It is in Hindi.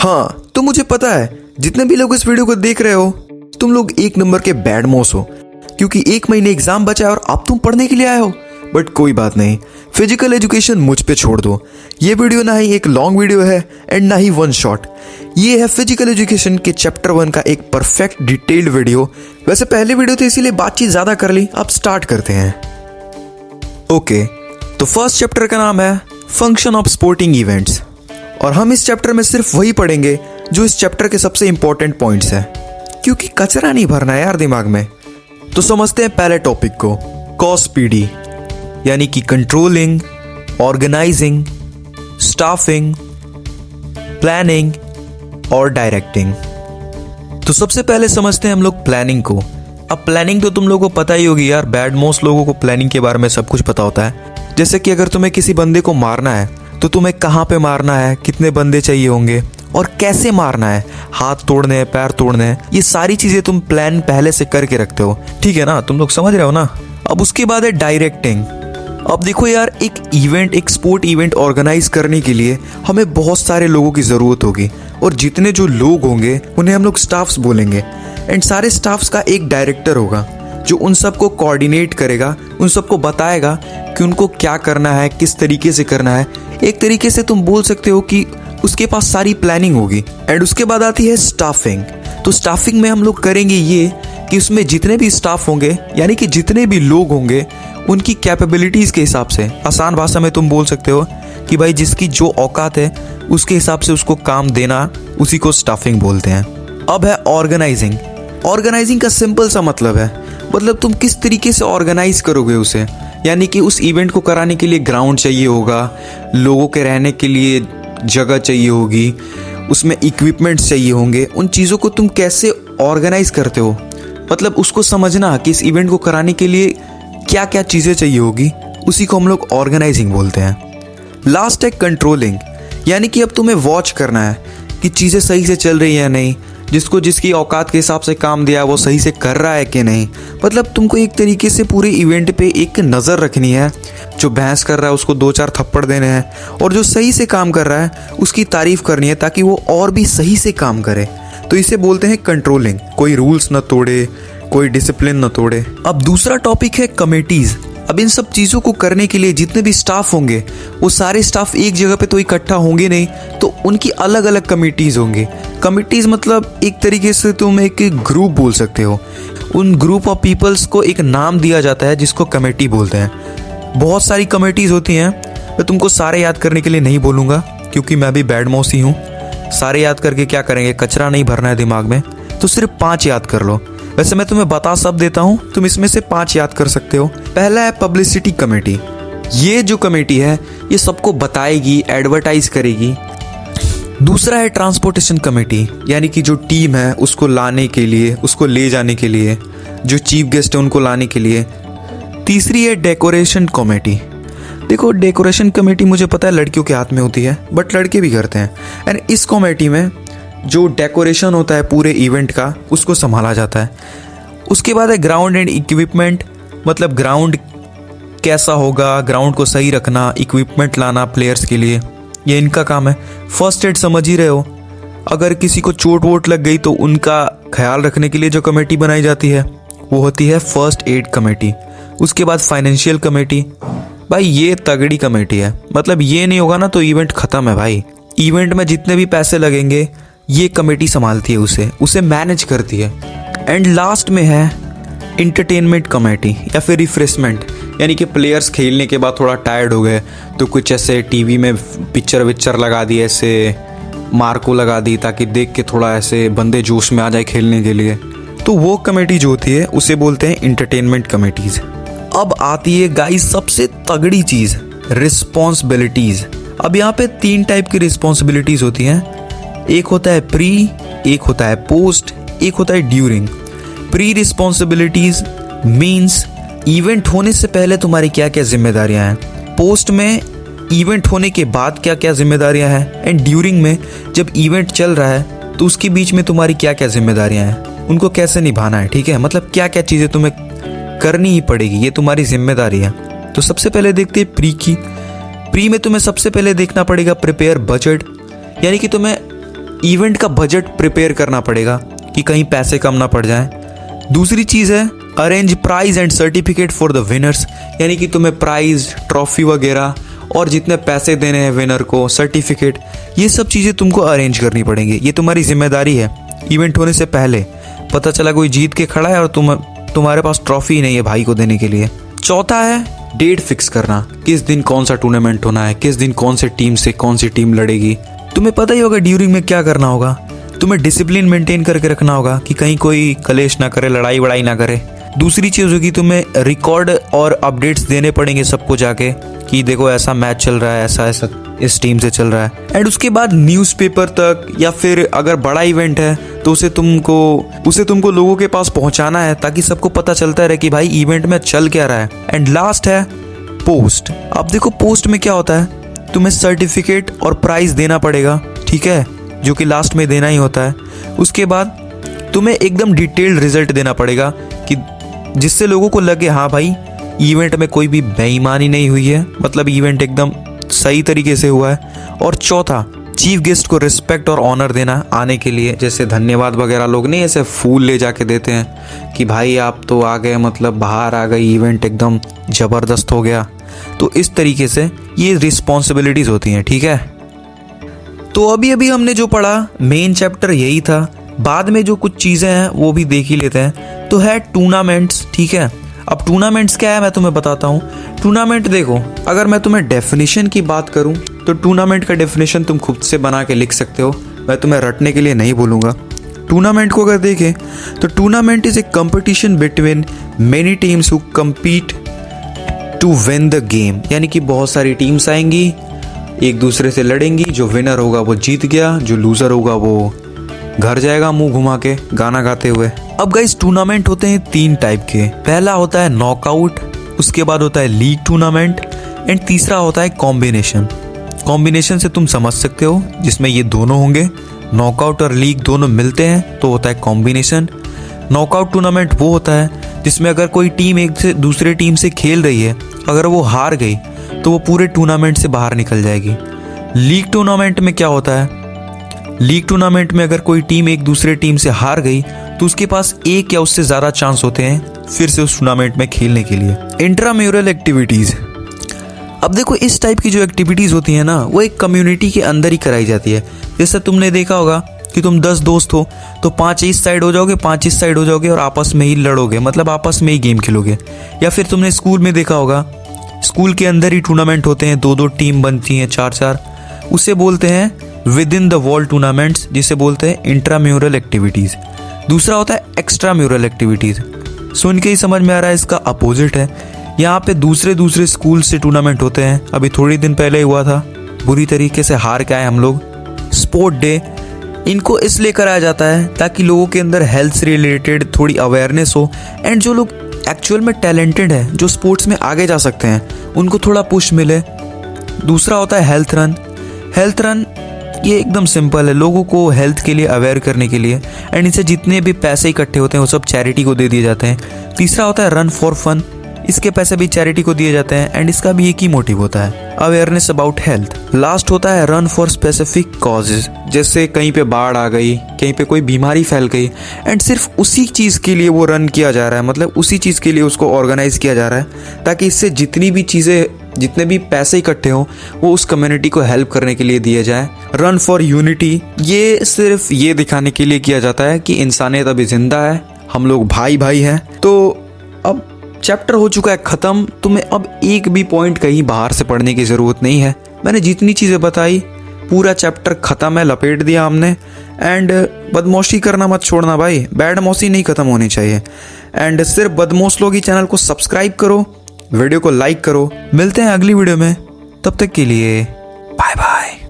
हाँ, तो मुझे पता है जितने भी लोग इस वीडियो को देख रहे हो तुम लोग एक नंबर के बैड मोस हो, क्योंकि 1 महीने एग्जाम बचा है और अब तुम पढ़ने के लिए आए हो। बट कोई बात नहीं, फिजिकल एजुकेशन मुझ पे छोड़ दो। ये वीडियो ना ही एक लॉन्ग वीडियो है एंड ना ही वन शॉट। ये है फिजिकल एजुकेशन के चैप्टर 1 का एक परफेक्ट डिटेल्ड वीडियो। वैसे पहले वीडियो थे इसीलिए बातचीत ज्यादा कर ली, अब स्टार्ट करते हैं। ओके, तो फर्स्ट चैप्टर का नाम है फंक्शन ऑफ स्पोर्टिंग इवेंट्स, और हम इस चैप्टर में सिर्फ वही पढ़ेंगे जो इस चैप्टर के सबसे इंपॉर्टेंट पॉइंट्स हैं, क्योंकि कचरा नहीं भरना है यार दिमाग में। तो समझते हैं पहले टॉपिक को, कॉस पीडी, यानी कि कंट्रोलिंग, ऑर्गेनाइजिंग, स्टाफिंग, प्लानिंग और डायरेक्टिंग। तो सबसे पहले समझते हैं हम लोग प्लानिंग को। अब प्लानिंग तो तुम लोगों को पता ही होगी यार, बैड मोस्ट लोगों को प्लानिंग के बारे में सब कुछ पता होता है। जैसे कि अगर तुम्हें किसी बंदे को मारना है तो तुम्हें कहाँ पे मारना है, कितने बंदे चाहिए होंगे और कैसे मारना है, हाथ तोड़ने हैं, पैर तोड़ने हैं, ये सारी चीजें तुम प्लान पहले से करके रखते हो। ठीक है ना, तुम लोग समझ रहे हो ना। अब उसके बाद है डायरेक्टिंग। अब देखो यार, एक स्पोर्ट इवेंट ऑर्गेनाइज करने के लिए हमें बहुत सारे लोगों की जरूरत होगी, और जितने जो लोग होंगे उन्हें हम लोग स्टाफ्स बोलेंगे। एंड सारे स्टाफ्स का एक डायरेक्टर होगा जो उन सबको कोऑर्डिनेट करेगा, उन सबको बताएगा कि उनको क्या करना है, किस तरीके से करना है। एक तरीके से तुम बोल सकते हो कि उसके पास सारी प्लानिंग होगी। एंड उसके बाद आती है स्टाफिंग। तो स्टाफिंग में हम लोग करेंगे ये कि उसमें जितने भी स्टाफ होंगे, यानी कि जितने भी लोग होंगे, उनकी कैपेबिलिटीज के हिसाब से, आसान भाषा में तुम बोल सकते हो कि भाई जिसकी जो औकात है उसके हिसाब से उसको काम देना, उसी को स्टाफिंग बोलते हैं। अब है ऑर्गेनाइजिंग। ऑर्गेनाइजिंग का सिंपल सा मतलब है, मतलब तुम किस तरीके से ऑर्गेनाइज करोगे उसे, यानी कि उस इवेंट को कराने के लिए ग्राउंड चाहिए होगा, लोगों के रहने के लिए जगह चाहिए होगी, उसमें इक्विपमेंट्स चाहिए होंगे। उन चीज़ों को तुम कैसे ऑर्गेनाइज करते हो, मतलब उसको समझना कि इस इवेंट को कराने के लिए क्या क्या चीज़ें चाहिए होगी, उसी को हम लोग ऑर्गेनाइजिंग बोलते हैं। लास्ट है कंट्रोलिंग, यानी कि अब तुम्हें वॉच करना है कि चीज़ें सही से चल रही है या नहीं, जिसको जिसकी औकात के हिसाब से काम दिया वो सही से कर रहा है कि नहीं। मतलब तुमको एक तरीके से पूरे इवेंट पे एक नज़र रखनी है। जो बहस कर रहा है उसको 2-4 थप्पड़ देने हैं, और जो सही से काम कर रहा है उसकी तारीफ करनी है ताकि वो और भी सही से काम करे। तो इसे बोलते हैं कंट्रोलिंग। कोई रूल्स न तोड़े, कोई डिसिप्लिन न तोड़े। अब दूसरा टॉपिक है कमेटीज। अब इन सब चीज़ों को करने के लिए जितने भी स्टाफ होंगे वो सारे स्टाफ एक जगह पे तो इकट्ठा होंगे नहीं, तो उनकी अलग अलग कमेटीज होंगी। कमेटीज मतलब एक तरीके से तुम एक ग्रुप बोल सकते हो। उन ग्रुप ऑफ पीपल्स को एक नाम दिया जाता है जिसको कमेटी बोलते हैं। बहुत सारी कमेटीज होती हैं, मैं तुमको सारे याद करने के लिए नहीं बोलूँगा क्योंकि मैं भी बैड मौसी हूँ। सारे याद करके क्या करेंगे, कचरा नहीं भरना है दिमाग में, तो सिर्फ 5 याद कर लो। वैसे मैं तुम्हें बता सब देता हूँ, तुम इसमें से 5 याद कर सकते हो। पहला है पब्लिसिटी कमेटी। ये जो कमेटी है ये सबको बताएगी, एडवर्टाइज करेगी। दूसरा है ट्रांसपोर्टेशन कमेटी, यानी कि जो टीम है उसको लाने के लिए, उसको ले जाने के लिए, जो चीफ गेस्ट है उनको लाने के लिए। तीसरी है डेकोरेशन कमेटी। देखो, डेकोरेशन कमेटी मुझे पता है लड़कियों के हाथ में होती है, बट लड़के भी करते हैं। एंड इस कमेटी में जो डेकोरेशन होता है पूरे इवेंट का, उसको संभाला जाता है। उसके बाद है ग्राउंड एंड इक्विपमेंट, मतलब ग्राउंड कैसा होगा, ग्राउंड को सही रखना, इक्विपमेंट लाना प्लेयर्स के लिए, ये इनका काम है। फर्स्ट एड समझ ही रहे हो, अगर किसी को चोट वोट लग गई तो उनका ख्याल रखने के लिए जो कमेटी बनाई जाती है वो होती है फर्स्ट एड कमेटी। उसके बाद फाइनेंशियल कमेटी। भाई ये तगड़ी कमेटी है, मतलब ये नहीं होगा ना तो इवेंट खत्म है भाई। इवेंट में जितने भी पैसे लगेंगे ये कमेटी संभालती है, उसे मैनेज करती है। एंड लास्ट में है इंटरटेनमेंट कमेटी या फिर रिफ्रेशमेंट, यानी कि प्लेयर्स खेलने के बाद थोड़ा टायर्ड हो गए तो कुछ ऐसे टीवी में पिक्चर विक्चर लगा दी, ऐसे मार्को लगा दी ताकि देख के थोड़ा ऐसे बंदे जोश में आ जाए खेलने के लिए। तो वो कमेटी जो होती है उसे बोलते हैं इंटरटेनमेंट कमेटीज। अब आती है गाइस सबसे तगड़ी चीज़, रिस्पॉन्सिबिलिटीज। अब यहाँ पे 3 टाइप की रिस्पॉन्सिबिलिटीज होती हैं। एक होता है प्री, एक होता है पोस्ट, एक होता है during. Pre responsibilities means event होने से पहले तुम्हारी क्या क्या जिम्मेदारियां हैं, पोस्ट में इवेंट होने के बाद क्या क्या जिम्मेदारियां हैं, एंड ड्यूरिंग में जब इवेंट चल रहा है तो उसके बीच में तुम्हारी क्या क्या जिम्मेदारियां हैं, उनको कैसे निभाना है। ठीक है, मतलब क्या क्या चीज़ें तुम्हें करनी ही पड़ेगी, ये तुम्हारी जिम्मेदारी है। तो सबसे पहले देखते हैं प्री की। प्री में तुम्हें सबसे पहले देखना पड़ेगा प्रिपेयर बजट, यानी कि तुम्हें इवेंट का बजट प्रिपेयर करना पड़ेगा कि कहीं पैसे कम ना पड़ जाएं। दूसरी चीज़ है arrange prize and certificate for the winners, यानी कि तुम्हें प्राइज, ट्रॉफी वगैरह और जितने पैसे देने हैं विनर को, सर्टिफिकेट, ये सब चीज़ें तुमको अरेंज करनी पड़ेंगी। ये तुम्हारी जिम्मेदारी है। इवेंट होने से पहले पता चला कोई जीत के खड़ा है और तुम्हारे पास ट्रॉफी ही नहीं है भाई को देने के लिए। चौथा है डेट फिक्स करना, किस दिन कौन सा टूर्नामेंट होना है, किस दिन कौन से टीम से कौन सी टीम लड़ेगी। तुम्हें पता ही होगा ड्यूरिंग में क्या करना होगा। तुम्हें डिसिप्लिन मेंटेन करके रखना होगा कि कहीं कोई कलेश ना करे, लड़ाई वड़ाई ना करे। दूसरी चीज़ होगी तुम्हें रिकॉर्ड और अपडेट्स देने पड़ेंगे सबको जाके कि देखो ऐसा मैच चल रहा है, ऐसा ऐसा इस टीम से चल रहा है। एंड उसके बाद न्यूज़पेपर तक, या फिर अगर बड़ा इवेंट है तो उसे तुमको लोगों के पास पहुंचाना है ताकि सबको पता चलता रहे कि भाई इवेंट में चल क्या रहा है। एंड लास्ट है पोस्ट। अब देखो पोस्ट में क्या होता है, तुम्हें सर्टिफिकेट और प्राइज देना पड़ेगा, ठीक है, जो कि लास्ट में देना ही होता है। उसके बाद तुम्हें एकदम डिटेल्ड रिजल्ट देना पड़ेगा कि जिससे लोगों को लगे हाँ भाई इवेंट में कोई भी बेईमानी नहीं हुई है, मतलब इवेंट एकदम सही तरीके से हुआ है। और चौथा, चीफ गेस्ट को रिस्पेक्ट और ऑनर देना आने के लिए, जैसे धन्यवाद वगैरह लोग नहीं ऐसे फूल ले जाके देते हैं कि भाई आप तो आ गए, मतलब बाहर आ गई, इवेंट एकदम ज़बरदस्त हो गया। तो इस तरीके से ये रिस्पॉन्सिबिलिटीज़ होती हैं, ठीक है। तो अभी हमने जो पढ़ा मेन चैप्टर यही था। बाद में जो कुछ चीज़ें हैं वो भी देख ही लेते हैं। तो है टूर्नामेंट्स, ठीक है। अब टूर्नामेंट्स क्या है मैं तुम्हें बताता हूँ। टूर्नामेंट देखो, अगर मैं तुम्हें डेफिनेशन की बात करूँ तो टूर्नामेंट का डेफिनेशन तुम खुद से बना के लिख सकते हो, मैं तुम्हें रटने के लिए नहीं बोलूँगा। टूर्नामेंट को अगर देखें तो tournament is a competition between many teams who compete to win the game, यानी कि बहुत सारी टीम्स आएंगी, एक दूसरे से लड़ेंगी, जो विनर होगा वो जीत गया, जो लूज़र होगा वो घर जाएगा मुंह घुमा के गाना गाते हुए। अब गाइस टूर्नामेंट होते हैं 3 टाइप के। पहला होता है नॉकआउट, उसके बाद होता है लीग टूर्नामेंट, एंड तीसरा होता है कॉम्बिनेशन। कॉम्बिनेशन से तुम समझ सकते हो, जिसमें ये दोनों होंगे, नॉकआउट और लीग दोनों मिलते हैं तो होता है कॉम्बिनेशन। नॉकआउट टूर्नामेंट वो होता है जिसमें अगर कोई टीम एक से दूसरे टीम से खेल रही है, अगर वो हार गई तो वो पूरे टूर्नामेंट से बाहर निकल जाएगी। लीग टूर्नामेंट में क्या होता है, लीग टूर्नामेंट में अगर कोई टीम एक दूसरे टीम से हार गई तो उसके पास एक या उससे ज़्यादा चांस होते हैं फिर से उस टूर्नामेंट में खेलने के लिए। इंट्राम्यूरल एक्टिविटीज़, अब देखो इस टाइप की जो एक्टिविटीज़ होती हैं ना वो एक कम्युनिटी के अंदर ही कराई जाती है। जैसे तुमने देखा होगा कि तुम 10 दोस्त हो तो 5 इस साइड हो जाओगे, 5 इस साइड हो जाओगे और आपस में ही लड़ोगे, मतलब आपस में ही गेम खेलोगे। या फिर तुमने स्कूल में देखा होगा, स्कूल के अंदर ही टूर्नामेंट होते हैं, 2-2 टीम बनती हैं, 4-4, उसे बोलते हैं with in the wall tournaments, जिसे बोलते हैं इंट्राम्यूरल एक्टिविटीज़। दूसरा होता है एक्स्ट्रा म्यूरल एक्टिविटीज़। सुन के ही समझ में आ रहा है इसका अपोजिट है। यहाँ पे दूसरे स्कूल से टूर्नामेंट होते हैं। अभी थोड़ी दिन पहले हुआ था, बुरी तरीके से हार के आए हम लोग। स्पोर्ट डे, इनको इसलिए कराया जाता है ताकि लोगों के अंदर हेल्थ से रिलेटेड थोड़ी अवेयरनेस हो, एंड जो लोग एक्चुअल में टैलेंटेड है, जो स्पोर्ट्स में आगे जा सकते हैं, उनको थोड़ा पुश मिले। दूसरा होता है हेल्थ रन। हेल्थ रन ये एकदम सिंपल है, लोगों को हेल्थ के लिए अवेयर करने के लिए, एंड इनसे जितने भी पैसे इकट्ठे होते हैं वो सब चैरिटी को दे दिए जाते हैं। तीसरा होता है रन फॉर फन, इसके पैसे भी चैरिटी को दिए जाते हैं, एंड इसका भी एक ही मोटिव होता है, अवेयरनेस अबाउट हेल्थ। लास्ट होता है रन फॉर स्पेसिफिक कॉजेज, जैसे कहीं पे बाढ़ आ गई, कहीं पे कोई बीमारी फैल गई, एंड सिर्फ उसी चीज़ के लिए वो रन किया जा रहा है, मतलब उसी चीज़ के लिए उसको ऑर्गेनाइज किया जा रहा है ताकि इससे जितने भी पैसे इकट्ठे हों वो उस कम्युनिटी को हेल्प करने के लिए दिए जाए। रन फॉर यूनिटी, ये सिर्फ ये दिखाने के लिए किया जाता है कि इंसानियत अभी जिंदा है, हम लोग भाई भाई हैं। तो अब चैप्टर हो चुका है ख़त्म, तुम्हें अब एक भी पॉइंट कहीं बाहर से पढ़ने की ज़रूरत नहीं है। मैंने जितनी चीज़ें बताई पूरा चैप्टर ख़त्म है, लपेट दिया हमने। एंड बदमाशी करना मत छोड़ना भाई, बैड मौसी नहीं ख़त्म होनी चाहिए। एंड सिर्फ बदमाश लोग ही चैनल को सब्सक्राइब करो, वीडियो को लाइक करो। मिलते हैं अगली वीडियो में, तब तक के लिए बाय बाय।